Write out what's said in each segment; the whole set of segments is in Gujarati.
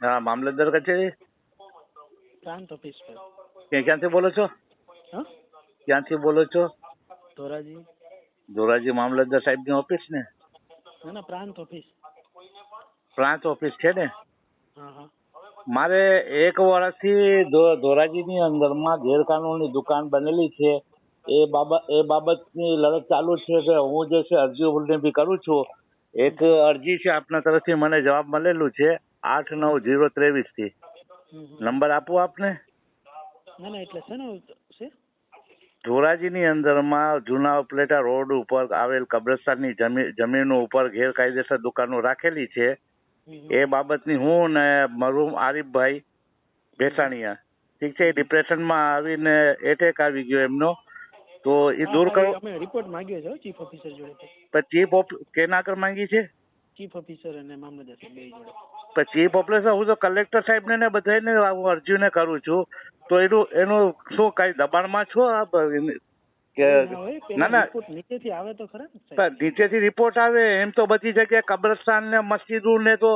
હા, મામલતદાર કચેરી પ્રાંત ઓફિસ પર. ક્યાંથી બોલો છો? હા, ક્યાંથી બોલો છો? ધોરાજી. ધોરાજી મામલતદાર સાહેબની ઓફિસ ને? ના ના, પ્રાંત ઓફિસ. પ્રાંત ઓફિસ છે ને? હા હા. મારે એક વર્ષથી ધોરાજીની અંદરમાં ગેરકાનૂની દુકાન બનેલી છે. એ બાબતની લડત ચાલુ છે કે હું જે છે અરજી બી કરું છું. એક અરજી છે આપના તરફથી, મને જવાબ મળેલું છે 8/9/023 થી. નંબર આપું આપને? ના ના, એટલે છે ને છે ધોરાજીની અંદરમાં જૂના ઉપલેટા રોડ ઉપર આવેલ કબ્રસ્તાનની જમીન ઉપર ગેરકાયદેસર દુકાનો રાખેલી છે. એ બાબતની હું ને મરહુમ આરીફભાઈ ભેસાણીયા, ઠીક છે, ડિપ્રેશનમાં આવીને એટેક આવી ગયો એમનો, તો એ દૂર કરો. અમે રિપોર્ટ માંગ્યો છે ચીફ ઓફિસર જોડે. ચીફ કેના આગળ માંગી છે? ચીફ ઓફિસર અને મામલતદાર સાહેબ બે જોડે. ચીફ ઓફિસર હું તો કલેક્ટર સાહેબને ને બધાને હું અરજીને કરું છું. તો એનું શું કઈ દબાણમાં છો આપ કે? ના ના, નીચેથી આવે તો ખરા. નીચેથી રિપોર્ટ આવે એમ તો બધી જગ્યાએ કબ્રસ્તાન ને મસ્જિદો ને તો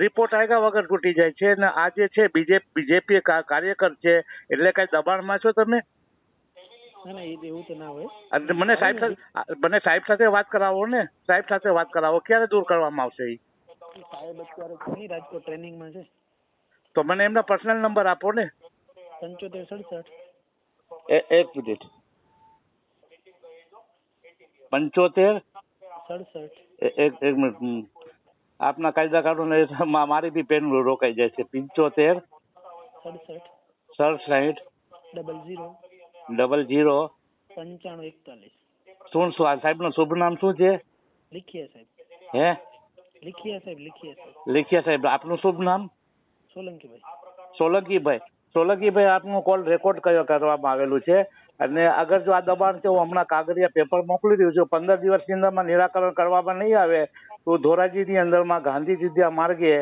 રિપોર્ટ આવ્યા વગર તૂટી જાય છે ને. આ જે છે બીજેપી કાર્યકર છે, એટલે કઈ દબાણમાં છો તમે? એવું તો ના હોય. મને સાહેબ સાથે વાત કરાવો ને, સાહેબ સાથે વાત કરાવો. ક્યારે દૂર કરવામાં આવશે? સાહેબ અત્યારે રાજકોટ ટ્રેનિંગમાં છે. તો મને એમના પર્સનલ નંબર આપો ને. 7567. એક મિનિટ. 7567. એક મિનિટ. આપના કાયદા કાનૂન મારી બી પેન રોકાઈ જાય છે. 75 67 00 9541. શું આ સાહેબ નું શુભ નામ શું છે? લીખિયા સાહેબ. હે? લીખિયા સાહેબ. આપનું શુભ નામ? સોલંકીભાઈ. સોલંકીભાઈ, આપનો કોલ રેકોર્ડ કરવામાં આવેલું છે. અને અગર જો આ દબાણ છે, હું હમણાં કાગળિયા પેપર મોકલી દઉં છું. 15 દિવસની અંદરમાં નિરાકરણ કરવામાં નહીં આવે તો ધોરાજીની અંદરમાં ગાંધી વિદ્યા માર્ગે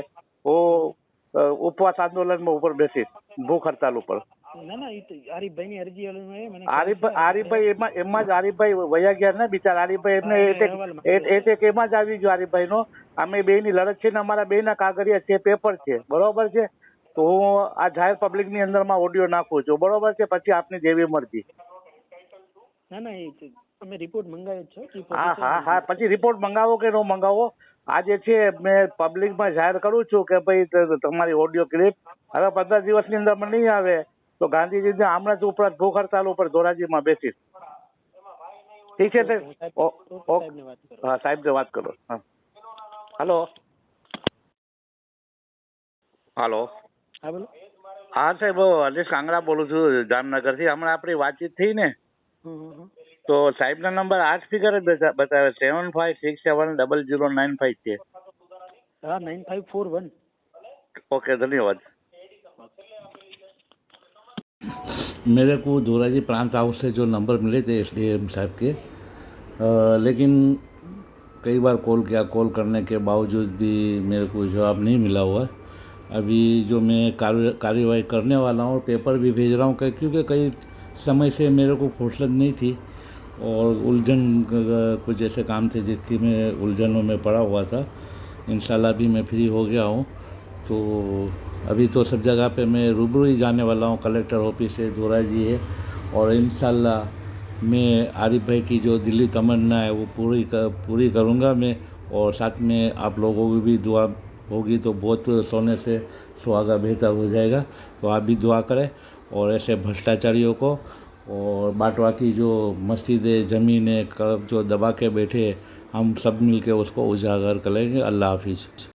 હું ઉપવાસ આંદોલનમાં ઉપર બેસીશ, ભૂખ હડતાલ ઉપર. આરીફભાઈ એમાં જ આરીફભાઈ વયા ગયા ને બિચારા. આરીફભાઈ એમને એટેક એમાં જ આવી ગયો આરીફભાઈ નો. અમે બે ની લડત છે ને, અમારા બે ના કાગળિયા છે, પેપર છે, બરોબર છે. તો હું આ જાહેર પબ્લિક ની અંદર માં ઓડિયો નાખું છું, બરોબર છે. પછી આપની જેવી મરજી. અમે રિપોર્ટ મંગાવ્યો છે. હા, પછી રિપોર્ટ મંગાવો કે ન મંગાવો, આ જે છે મેં પબ્લિકમાં જાહેર કરું છું કે ભાઈ તમારી ઓડિયો ક્લિપ હવે 15 દિવસની અંદરમાં નહીં આવે તો ગાંધીજી હમણાં જ ઉપરાંત ભૂખ હડતાલ ઉપર ધોરાજીમાં બેસીશ. ઠીક છે? હા, સાહેબને વાત કરો. હા, હલો. હા સાહેબ, અલીશ કાંગડા બોલું છું જામનગરથી. હમણાં આપણી વાતચીત થઈ ને, તો સાહેબના નંબર 8 ફિગર જ બતાવે, 75670095 છે. હા, 9541. ओके, धन्यवाद। मेरे को धोराजी प्रांत हाउस से जो नंबर मिले थे एसडीएम साहब के, लेकिन कई बार कॉल करने के बावजूद भी मेरे को जवाब नहीं मिला हुआ है। अभी जो मैं कार्यवाही करने वाला हूँ, पेपर भी भेज रहा हूँ, क्योंकि कई समय से मेरे को फुर्सत नहीं थी और उलझन कुछ ऐसे काम थे जिसकी मैं उलझनों में पड़ा हुआ था। इंशाल्लाह भी मैं फ्री हो गया हूँ। तो अभी तो सब जगह पे मैं रूबरू ही जाने वाला हूँ। कलेक्टर ऑफिस है, धोराजी है, और इंशाल्लाह मैं आरिफ भाई की जो दिल्ली तमन्ना है वो पूरी करूँगा मैं। और साथ में आप लोगों की भी दुआ होगी तो बहुत सोने से सुहागा बेहतर हो जाएगा। तो आप भी दुआ करें और ऐसे भ्रष्टाचारियों को और बाटवा की जो मस्जिदें ज़मीनें जो दबा के बैठे, हम सब मिल के उसको उजागर करेंगे। अल्लाह हाफिज़।